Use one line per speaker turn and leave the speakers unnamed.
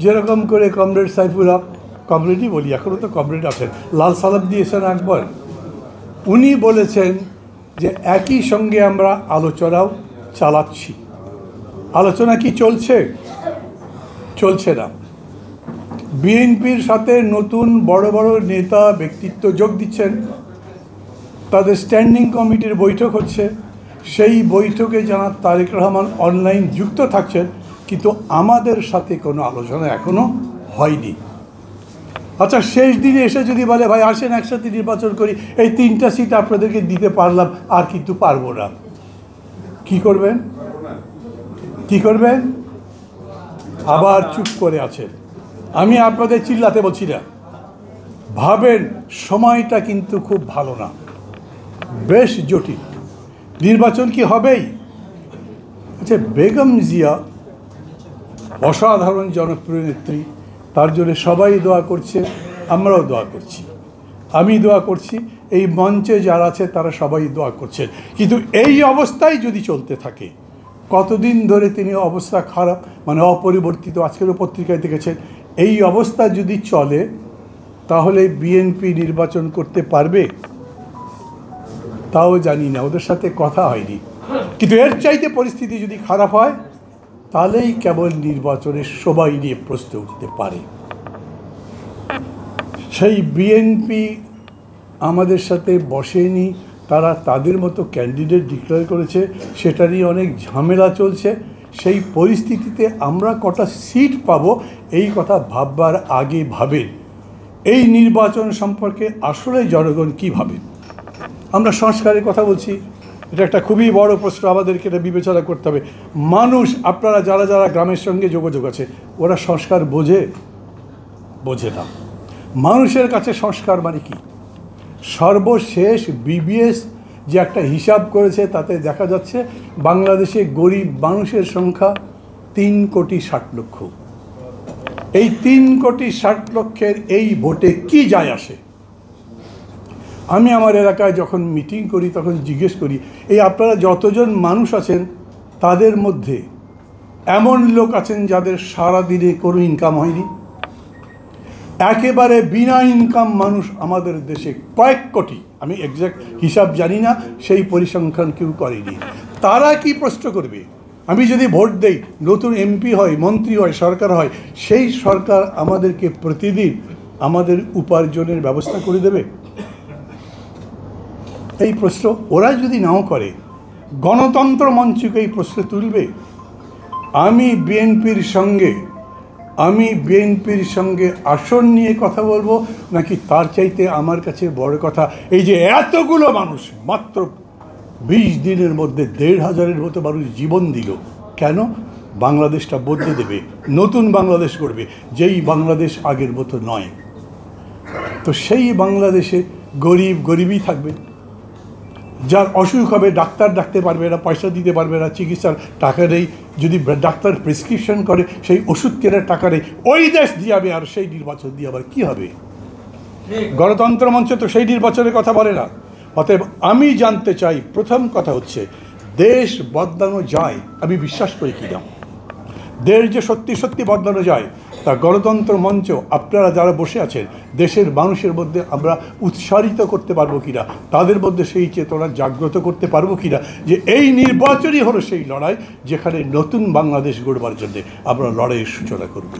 যেরকম করে কমরেড সাইফুল হক, কমরেডই বলি, এখনও তো কমরেড আছেন, লাল সালাম দিয়েছেন একবার, উনি বলেছেন যে একই সঙ্গে আমরা আলোচনাও চালাচ্ছি। আলোচনা কি চলছে? চলছে না। বিএনপির সাথে নতুন বড় বড় নেতা ব্যক্তিত্ব যোগ দিচ্ছেন, তাদের স্ট্যান্ডিং কমিটির বৈঠক হচ্ছে, সেই বৈঠকে জানার তারেক রহমান অনলাইন যুক্ত থাকছেন, কিন্তু আমাদের সাথে কোনো আলোচনা এখনও হয়নি। আচ্ছা, শেষ দিনে এসে যদি বলে ভাই আসেন একসাথে নির্বাচন করি, এই 3টা সিট আপনাদেরকে দিতে পারলাম আর কিন্তু পারবো না, কি করবেন? কি করবেন? আবার চুপ করে আছেন। আমি আপনাদের চিল্লাতে বলছি না, ভাবেন সময়টা কিন্তু খুব ভালো না, বেশ জটিল। নির্বাচন কি হবেই? আচ্ছা, বেগম জিয়া অসাধারণ জনপ্রিয় নেত্রী, তার জন্য সবাই দোয়া করছে, আমরাও দোয়া করছি, আমি দোয়া করছি, এই মঞ্চে যারা আছে তারা সবাই দোয়া করছেন। কিন্তু এই অবস্থায় যদি চলতে থাকে, কতদিন ধরে তিনি অবস্থা খারাপ, মানে অপরিবর্তিত, আজকেরও পত্রিকায় দেখেছেন, এই অবস্থা যদি চলে তাহলে বিএনপি নির্বাচন করতে পারবে? তাও জানি না, ওদের সাথে কথা হয়নি। কিন্তু এর চাইতে পরিস্থিতি যদি খারাপ হয় তাহলেই কেবল নির্বাচনের সবাই নিয়ে প্রশ্ন উঠতে পারে। সেই বিএনপি আমাদের সাথে বসেনি, তারা তাদের মতো ক্যান্ডিডেট ডিক্লেয়ার করেছে, সেটারই অনেক ঝামেলা চলছে। সেই পরিস্থিতিতে আমরা কটা সিট পাবো এই কথা ভাববার আগে ভাবেন এই নির্বাচন সম্পর্কে আসলে জনগণ কী ভাবে। আমরা সংস্কারের কথা বলছি, এটা একটা খুবই বড় প্রশ্ন, আমাদেরকে এটা বিবেচনা করতে হবে। মানুষ, আপনারা যারা যারা গ্রামের সঙ্গে যোগাযোগ আছে, ওরা সংস্কার বোঝে? বোঝে না। মানুষের কাছে সংস্কার মানে কি? সর্বশেষ বিবিএস যে একটা হিসাব করেছে তাতে দেখা যাচ্ছে বাংলাদেশে গরিব মানুষের সংখ্যা 3,60,00,000। এই 3,60,00,000 এই ভোটে কি যায় আসে? আমি আমার এলাকায় যখন মিটিং করি তখন জিজ্ঞেস করি, এই আপনারা যতজন মানুষ আছেন তাদের মধ্যে এমন লোক আছেন যাদের সারাদিনে কোনো ইনকাম হয়নি? একেবারে বিনা ইনকাম মানুষ আমাদের দেশে কয়েক কোটি, আমি এক্স্যাক্ট হিসাব জানি না, সেই পরিসংখ্যান কেউ করেনি। তারা কি প্রশ্ন করবে? আমি যদি ভোট দেই, নতুন এমপি হয়, মন্ত্রী হয়, সরকার হয়, সেই সরকার আমাদেরকে প্রতিদিন আমাদের উপার্জনের ব্যবস্থা করে দেবে? এই প্রশ্ন ওরা যদি নাও করে, গণতন্ত্র মঞ্চকে এই প্রশ্ন তুলবে? আমি বিএনপির সঙ্গে আসন নিয়ে কথা বলবো, নাকি তার চাইতে আমার কাছে বড় কথা এই যে এতগুলো মানুষ মাত্র 20 দিনের মধ্যে 1,500-এর মতো মানুষ জীবন দিল, কেন? বাংলাদেশটা বদলে দেবে, নতুন বাংলাদেশ করবে, যেই বাংলাদেশ আগের মতো নয়। তো সেই বাংলাদেশে গরিবই থাকবে, যার অসুখ হবে ডাক্তার ডাকতে পারবে না, পয়সা দিতে পারবে না, চিকিৎসার টাকা নেই, যদি ডাক্তার প্রেসক্রিপশন করে সেই ওষুধ কেনার টাকা নেই, ওই দেশ দিয়ে যাবে, আর সেই নির্বাচন দিয়ে আবার কী হবে? গণতন্ত্র মঞ্চ তো সেই নির্বাচনের কথা বলে না। অতএব আমি জানতে চাই, প্রথম কথা হচ্ছে দেশ বদলানো যায়, আমি বিশ্বাস করি কিনা। দেশ যে সত্যি সত্যি বদলানো যায়, তা গণতন্ত্র মঞ্চ আপনারা যারা বসে আছেন দেশের মানুষের মধ্যে আমরা উৎসাহিত করতে পারবো কিনা, তাদের মধ্যে সেই চেতনা জাগ্রত করতে পারবো কিনা যে এই নির্বাচনই হলো সেই লড়াই যেখানে নতুন বাংলাদেশ গড়বার জন্যে আমরা লড়াইয়ের সূচনা করব।